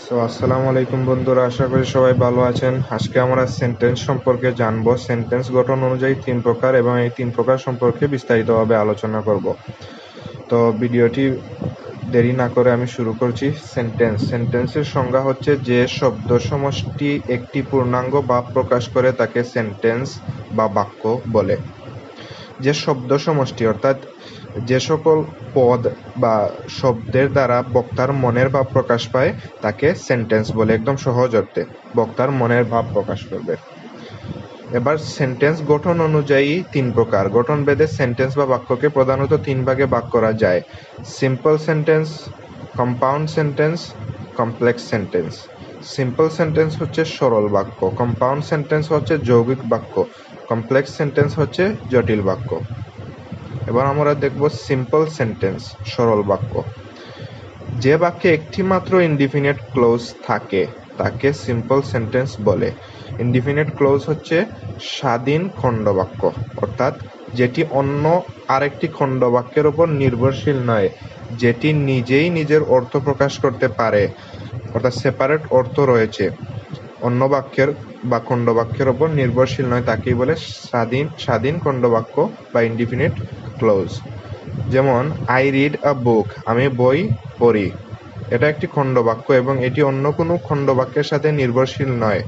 আসসালামু আলাইকুম বন্ধুরা, আশা করি সবাই ভালো আছেন। আজকে আমরা সেন্টেন্স সম্পর্কে জানবো। সেন্টেন্স গঠন অনুযায়ী তিন প্রকার এবং এই তিন প্রকার সম্পর্কে বিস্তারিতভাবে আলোচনা করব। তো ভিডিওটি দেরি না করে আমি শুরু করছি। সেন্টেন্সের সংজ্ঞা হচ্ছে যে শব্দ সমষ্টি একটি পূর্ণাঙ্গ ভাব প্রকাশ করে তাকে সেন্টেন্স বা বাক্য বলে। যে শব্দ সমষ্টি অর্থাৎ যে সকল পদ বা শব্দের দ্বারা বক্তার মনের ভাব প্রকাশ পায় তাকে সেন্টেন্স বলে। একদম সহজ অর্থে বক্তার মনের ভাব প্রকাশ করবে। এবার সেন্টেন্স গঠন অনুযায়ী তিন প্রকার। গঠন ভেদে সেন্টেন্স বা বাক্যকে প্রধানত তিন ভাগে ভাগ করা যায়: simple sentence, compound sentence, complex sentence. Simple sentence হচ্ছে সরল বাক্য, কম্পাউন্ড সেন্টেন্স হচ্ছে যৌগিক বাক্য, কমপ্লেক্স সেন্টেন্স হচ্ছে জটিল বাক্য। এবার আমরা দেখব সিম্পল সেন্টেন্স, সরল বাক্য। যে বাক্যে একটি মাত্র ইনডিফিনিট ক্লোজ থাকে তাকে সিম্পল সেন্টেন্স বলে। ইনডিফিনিট ক্লোজ হচ্ছে স্বাধীন খণ্ডবাক্য, অর্থাৎ যেটি অন্য আরেকটি খণ্ডবাক্যের উপর নির্ভরশীল নয়, যেটি নিজেই নিজের অর্থ প্রকাশ করতে পারে, অর্থাৎ সেপারেট অর্থ রয়েছে, অন্য বাক্যের বা খণ্ডবাক্যের উপর নির্ভরশীল নয়, তাকেই বলে স্বাধীন খণ্ডবাক্য বা ইনডিফিনিট ক্লোজ। যেমন আই রিড আ বুক, আমি বই পড়ি। এটা একটি খণ্ডবাক্য এবং এটি অন্য কোনো খণ্ডবাক্যের সাথে নির্ভরশীল নয়।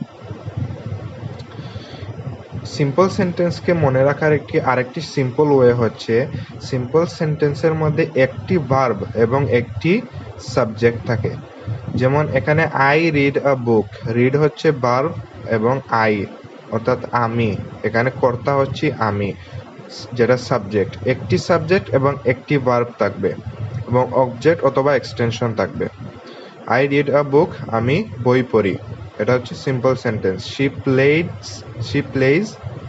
সিম্পল সেন্টেন্সকে মনে রাখার আরেকটি সিম্পল ওয়ে হচ্ছে, সিম্পল সেন্টেন্সের মধ্যে একটি ভার্ব এবং একটি সাবজেক্ট থাকে। যেমন এখানে I read a book, read হচ্ছে ভার্ব এবং আই অর্থাৎ আমি, এখানে কর্তা হচ্ছে আমি, যেটা সাবজেক্ট। একটি সাবজেক্ট এবং একটি ভার্ব থাকবে এবং অবজেক্ট অথবা এক্সটেনশন থাকবে। আই রিড আ বুক, আমি বই পড়ি, এটা হচ্ছে simple sentence. She plays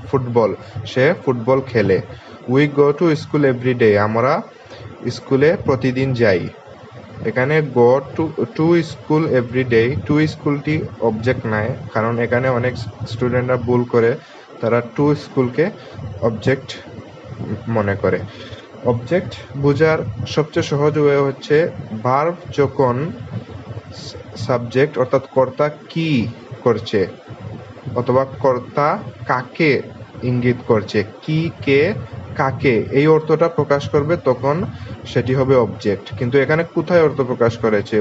football, সে ফুটবল খেলে। We go to school every day, আমরা স্কুলে প্রতিদিন যাই। এখানে go to school every day, to স্কুলটি অবজেক্ট নয়, কারণ এখানে অনেক স্টুডেন্টরা ভুল করে, তারা টু স্কুলকে অবজেক্ট মনে করে। অবজেক্ট বোঝার সবচেয়ে সহজ ওয়ে হচ্ছে ভার্ব যখন সাবজেক্ট অর্থাৎ কর্তা কি করছে অথবা কর্তা কাকে ইঙ্গিত করছে, কি, কে, কাকে এই অর্থটা প্রকাশ করবে, তখন সেটি হবে অবজেক্ট। কিন্তু এখানে কোথায় অর্থ প্রকাশ করেছে,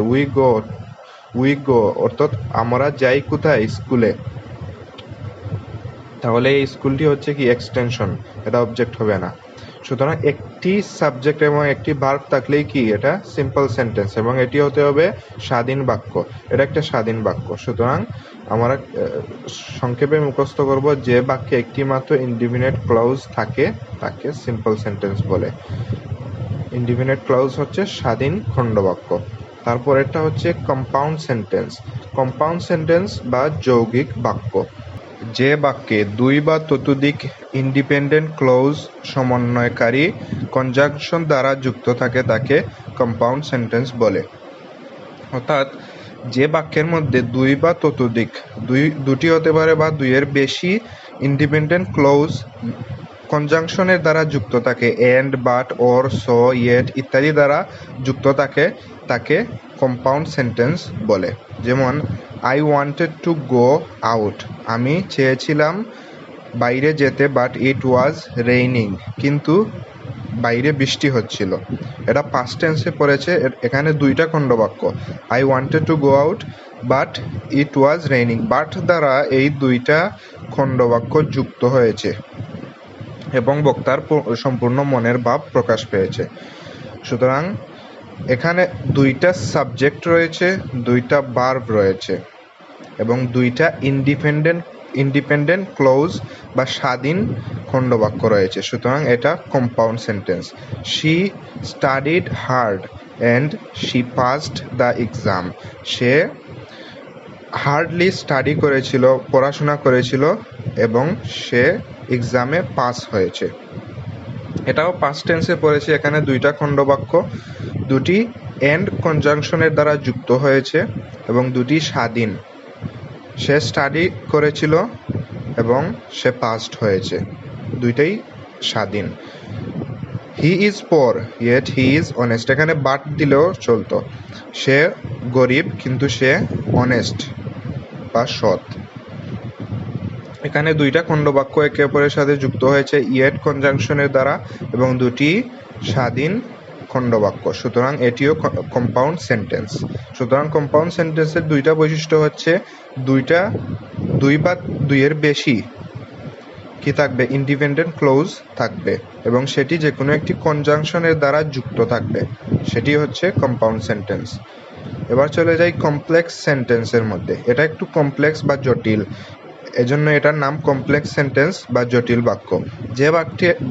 উই গো অর্থাৎ আমরা যাই কোথায়, স্কুলে। তাহলে এই স্কুলটি হচ্ছে কি এক্সটেনশন, এটা অবজেক্ট হবে না। সুতরাং একটি সাবজেক্ট এবং একটি ভার্ব থাকলেই কি এটা সিম্পল সেন্টেন্স, এবং এটি হতে হবে স্বাধীন বাক্য, এটা একটা স্বাধীন বাক্য। সুতরাং আমরা সংক্ষেপে মুখস্থ করব, যে বাক্যে একটি মাত্র ইনডিফিনিট ক্লজ থাকে তাকে সিম্পল সেন্টেন্স বলে। ইনডিফিনিট ক্লজ হচ্ছে স্বাধীন খণ্ডবাক্য। তারপর এটা হচ্ছে কম্পাউন্ড সেন্টেন্স। কম্পাউন্ড সেন্টেন্স বা যৌগিক বাক্য। যে বাক্যে দুই বা ততোধিক ইন্ডিপেন্ডেন্ট ক্লজ সমন্বয়কারী কনজাংশন দ্বারা যুক্ত থাকে তাকে কম্পাউন্ড সেন্টেন্স বলে। অর্থাৎ যে বাক্যের মধ্যে দুই বা ততোধিক, দুটি হতে পারে বা দুইয়ের বেশি ইন্ডিপেন্ডেন্ট ক্লজ কনজাংশনের দ্বারা যুক্ত থাকে, and, but, or, so, yet ইত্যাদি দ্বারা যুক্ত থাকে, তাকে কম্পাউন্ড সেন্টেন্স বলে। যেমন I wanted to go out, আমি চেয়েছিলাম বাইরে যেতে, বাট ইট ওয়াজ রেইনিং, কিন্তু বাইরে বৃষ্টি হচ্ছিল। এটা পাস্ট টেন্সে পড়েছে, এখানে দুইটা খণ্ডবাক্য, I wanted to go out but it was raining, but দ্বারা এই দুইটা খণ্ডবাক্য যুক্ত হয়েছে এবং বক্তার সম্পূর্ণ মনের ভাব প্রকাশ পেয়েছে। সুতরাং এখানে দুইটা সাবজেক্ট রয়েছে, দুইটা ভার্ব রয়েছে এবং দুইটা ইন্ডিপেন্ডেন্ট ক্লজ বা স্বাধীন খণ্ডবাক্য রয়েছে। সুতরাং এটা compound sentence. She studied hard and she passed the exam, say hardly study করেছিল, পড়াশোনা করেছিল এবং সে এক্সামে পাস হয়েছে। এটাও পাস্ট টেন্সে পড়েছে, এখানে দুইটা খণ্ডবাক্য, দুটি এন্ড কনজাংশনের দ্বারা যুক্ত হয়েছে এবং দুটি স্বাধীন। সে স্টাডি করেছিল এবং সে পাসড হয়েছে, দুইটাই স্বাধীন। He is poor yet he is honest, এখানে বাট দিলেও চলতো। সে গরিব কিন্তু সে অনেস্ট বা সৎ। এখানে দুইটা খণ্ডবাক্য একে অপরের সাথে যুক্ত হয়েছে ইয়েট কনজাংশনের দ্বারা এবং দুটি স্বাধীন খণ্ডবাক্য, সুতরাং এটিও কম্পাউন্ড সেন্টেন্স। সুতরাং কম্পাউন্ড সেন্টেন্সের দুইটা বৈশিষ্ট্য হচ্ছে দুই বা দুইয়ের বেশি কি থাকবে, ইন্ডিপেন্ডেন্ট ক্লোজ থাকবে এবং সেটি যে কোনো একটি কনজাংশনের দ্বারা যুক্ত থাকবে, সেটি হচ্ছে কম্পাউন্ড সেন্টেন্স। এবার চলে যাই কমপ্লেক্স সেন্টেন্সের মধ্যে। এটা একটু কমপ্লেক্স বা জটিল, এজন্য এটার নাম কমপ্লেক্স সেন্টেন্স বা জটিল বাক্য।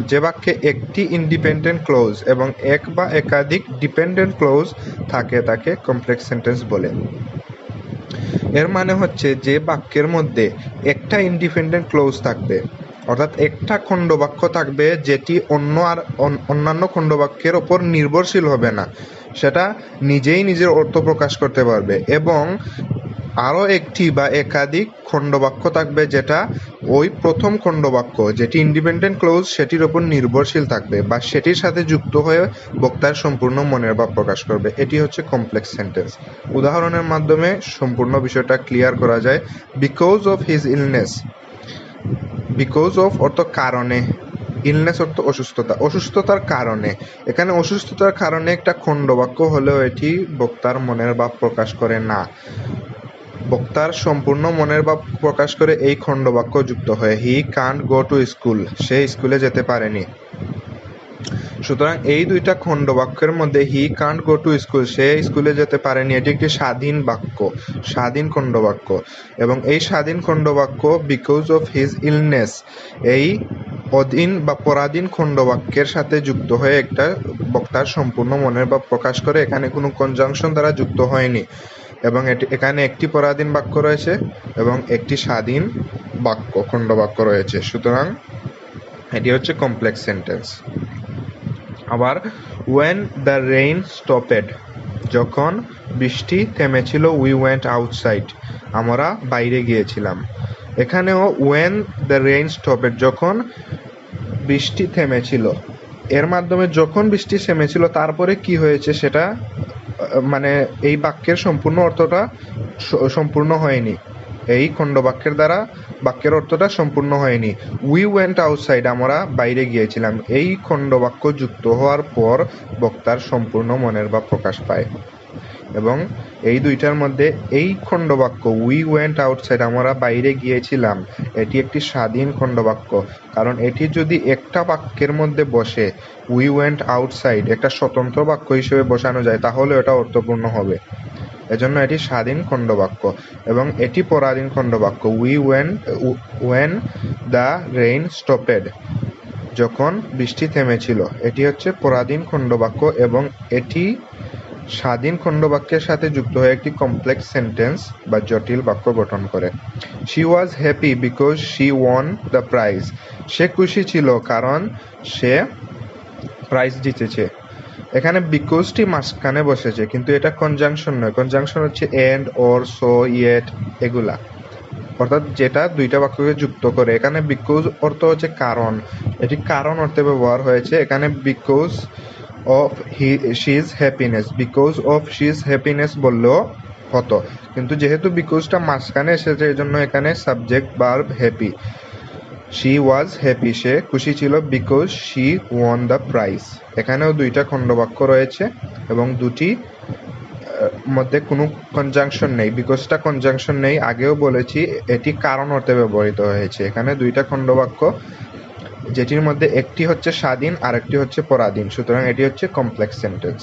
যে বাক্যে একটি ইন্ডিপেন্ডেন্ট ক্লোজ এবং এক বা একাধিক ডিপেন্ডেন্ট ক্লোজ থাকে তাকে কমপ্লেক্স সেন্টেন্স বলে। এর মানে হচ্ছে যে বাক্যের মধ্যে একটা ইন্ডিপেন্ডেন্ট ক্লোজ থাকবে, অর্থাৎ একটা খণ্ডবাক্য থাকবে যেটি অন্যান্য খণ্ডবাক্যের ওপর নির্ভরশীল হবে না, সেটা নিজেই নিজের অর্থ প্রকাশ করতে পারবে, এবং আরও একটি বা একাধিক খণ্ডবাক্য থাকবে যেটা ওই প্রথম খণ্ডবাক্য যেটি ইন্ডিপেন্ডেন্ট ক্লোজ সেটির ওপর নির্ভরশীল থাকবে বা সেটির সাথে যুক্ত হয়ে বক্তার সম্পূর্ণ মনের ভাব প্রকাশ করবে। এটি হচ্ছে কমপ্লেক্স সেন্টেন্স। উদাহরণের মাধ্যমে সম্পূর্ণ বিষয়টা ক্লিয়ার করা যায়। Because of his illness, because of অর্থ কারণে, ইলনেস অর্থ অসুস্থতা, অসুস্থতার কারণে। এখানে অসুস্থতার কারণে একটা খণ্ডবাক্য হলেও এটি বক্তার মনের ভাব প্রকাশ করে না। বক্তার সম্পূর্ণ মনের ভাব প্রকাশ করে এই খণ্ডবাক্য যুক্ত হয়ে he can't go to school, সে স্কুলে যেতে পারেনি। সুতরাং এই দুইটা খণ্ডবাক্যের মধ্যে he can't go to school, সে স্কুলে যেতে পারেনি, এটি একটি স্বাধীন বাক্য, স্বাধীন খণ্ডবাক্য। এবং এই স্বাধীন খণ্ডবাক্য বিকজ অফ হিজ ইলনেস এই অধীন বা পরাধীন খণ্ডবাক্যের সাথে যুক্ত হয়ে একটা বক্তার সম্পূর্ণ মনের ভাব প্রকাশ করে। এখানে কোনো কনজাংশন দ্বারা যুক্ত হয়নি এবং এখানে একটি পরাধীন বাক্য রয়েছে এবং একটি স্বাধীন বাক্য খণ্ডবাক্য রয়েছে। সুতরাং এটি হচ্ছে কমপ্লেক্স সেন্টেন্স। আবার when the rain stopped, যখন বৃষ্টি থেমেছিল, we went outside, আমরা বাইরে গিয়েছিলাম। এখানেও when the rain stopped, যখন বৃষ্টি থেমেছিল, এর মাধ্যমে যখন বৃষ্টি থেমেছিল তারপরে কি হয়েছে সেটা মানে এই বাক্যের সম্পূর্ণ অর্থটা সম্পূর্ণ হয়নি, এই খণ্ডবাক্যের দ্বারা বাক্যের অর্থটা সম্পূর্ণ হয়নি। উই ওয়েন্ট আউটসাইড, আমরা বাইরে গিয়েছিলাম, এই খণ্ডবাক্য যুক্ত হওয়ার পর বক্তার সম্পূর্ণ মনের ভাব প্রকাশ পায়। এবং এই দুইটার মধ্যে এই খণ্ডবাক্য উই ওয়েন্ট আউটসাইড, আমরা বাইরে গিয়েছিলাম, এটি একটি স্বাধীন খণ্ডবাক্য, কারণ এটি যদি একটা বাক্যের মধ্যে বসে উই ওয়েন্ট আউটসাইড একটা স্বতন্ত্র বাক্য হিসেবে বসানো যায় তাহলে এটা অর্থপূর্ণ হবে। এজন্য এটি স্বাধীন খণ্ডবাক্য এবং এটি পরাধীন খণ্ডবাক্য। ওয়েন দ্য রেইন স্টপেড, যখন বৃষ্টি থেমেছিল, এটি হচ্ছে পরাধীন খণ্ডবাক্য এবং এটি স্বাধীন খণ্ডবাক্যের সাথে যুক্ত হয়ে একটি কমপ্লেক্স সেন্টেন্স বা জটিল বাক্য গঠন করে। She was happy because she won the prize, সে খুশি ছিল কারণ সে প্রাইজ জিতেছে। এখানে বিকজটি মাঝখানে বসেছে কিন্তু এটা কনজাংশন নয়, কনজাংশন হচ্ছে এন্ড, অর, সো, ইয়েট এগুলা, অর্থাৎ যেটা দুইটা বাক্যকে যুক্ত করে। এখানে বিকজ অর্থ হচ্ছে কারণ, এটি কারণ অর্থে ব্যবহার হয়েছে। এখানে because of his happiness, because of his happiness বললেও হতো, কিন্তু যেহেতু বিকজটা মাঝখানে এসেছে এই জন্য এখানে subject verb happy. She was happy, সে খুশি ছিল, because she won the prize. এখানেও দুইটা খণ্ডবাক্য রয়েছে এবং দুটি মধ্যে কোনো কনজাংশন নেই, বিকজটা কনজাংশন নেই, আগেও বলেছি এটি কারণ অর্থে ব্যবহৃত হয়েছে। এখানে দুইটা খণ্ডবাক্য যেটির মধ্যে একটি হচ্ছে স্বাধীন আর একটি হচ্ছে পরাধীন, সুতরাং এটি হচ্ছে কমপ্লেক্স সেন্টেন্স।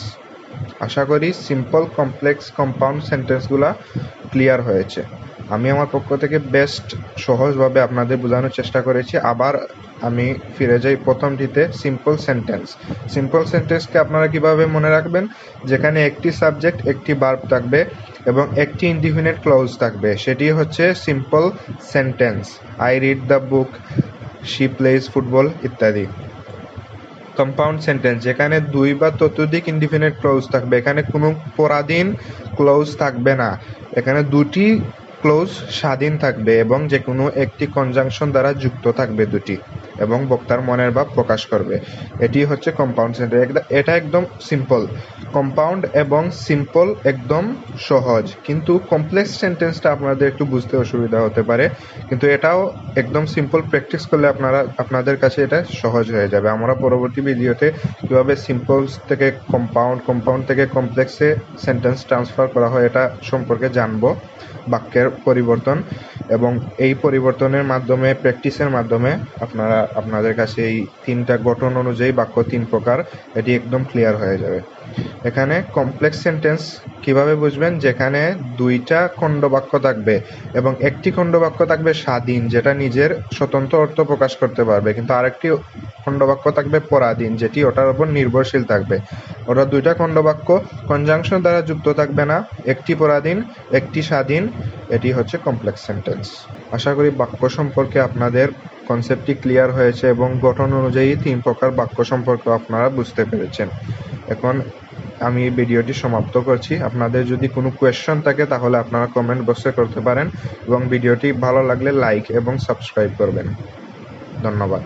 আশা করি সিম্পল, কমপ্লেক্স, কম্পাউন্ড সেন্টেন্সগুলা ক্লিয়ার হয়েছে। আমি আমার পক্ষ থেকে বেস্ট সহজভাবে আপনাদের বোঝানোর চেষ্টা করেছি। আবার আমি ফিরে যাই প্রথমটিতে, সিম্পল সেন্টেন্স। সিম্পল সেন্টেন্সকে আপনারা কিভাবে মনে রাখবেন? যেখানে একটি সাবজেক্ট, একটি ভার্ব থাকবে এবং একটি ইনডিফিনিট ক্লজ থাকবে, সেটি হচ্ছে simple sentence. I read the book, she plays football ইত্যাদি। কম্পাউন্ড সেন্টেন্স, যেখানে দুই বা ততোধিক ইনডিফিনিট ক্লজ থাকবে, এখানে কোনো পরাধীন ক্লজ থাকবে না, এখানে দুটি ক্লজ স্বাধীন থাকবে এবং যে কোনো একটি কনজাংশন দ্বারা যুক্ত থাকবে দুটি। এবং বক্তার মনের ভাব প্রকাশ করবে। এটি হচ্ছে কম্পাউন্ড সেন্টেন্স। এটা একদম সিম্পল। কম্পাউন্ড এবং সিম্পল একদম সহজ, কিন্তু কমপ্লেক্স সেন্টেন্সটা আপনাদের একটু বুঝতে অসুবিধা হতে পারে, কিন্তু এটাও একদম সিম্পল। প্র্যাকটিস করলে আপনাদের কাছে এটা সহজ হয়ে যাবে। আমরা পরবর্তী ভিডিওতে কীভাবে সিম্পল থেকে কম্পাউন্ড থেকে কমপ্লেক্সে সেন্টেন্স ট্রান্সফার করা হয় এটা সম্পর্কে জানবো, বাক্যের পরিবর্তন, এবং এই পরিবর্তনের মাধ্যমে, প্র্যাকটিসের মাধ্যমে আপনাদের কাছে এই 3টা গঠন অনুযায়ী বাক্য 3 প্রকার, এটি একদম ক্লিয়ার হয়ে যাবে। এখানে কমপ্লেক্স সেন্টেন্স কিভাবে বুঝবেন? যেখানে 2টা খণ্ডবাক্য থাকবে এবং একটি খণ্ডবাক্য থাকবে স্বাধীন, যেটা নিজের স্বতন্ত্র অর্থ প্রকাশ করতে পারবে, কিন্তু আরেকটি খণ্ডবাক্য থাকবে পরাধীন, যেটি ওটার উপর নির্ভরশীল থাকবে। ওটা 2টা খণ্ডবাক্য কনজাংশন দ্বারা যুক্ত থাকবে না, একটি পরাধীন একটি স্বাধীন, এটি হচ্ছে কমপ্লেক্স সেন্টেন্স। আশা করি বাক্য সম্পর্কে আপনাদের কনসেপ্টটি ক্লিয়ার হয়েছে এবং গঠন অনুযায়ী 3 প্রকার বাক্য সম্পর্কে আপনারা বুঝতে পেরেছেন। এখন আমি ভিডিওটি সমাপ্ত করছি। আপনাদের যদি কোনো কোয়েশ্চন থাকে তাহলে আপনারা কমেন্ট বক্সে করতে পারেন এবং ভিডিওটি ভালো লাগলে লাইক এবং সাবস্ক্রাইব করবেন। ধন্যবাদ।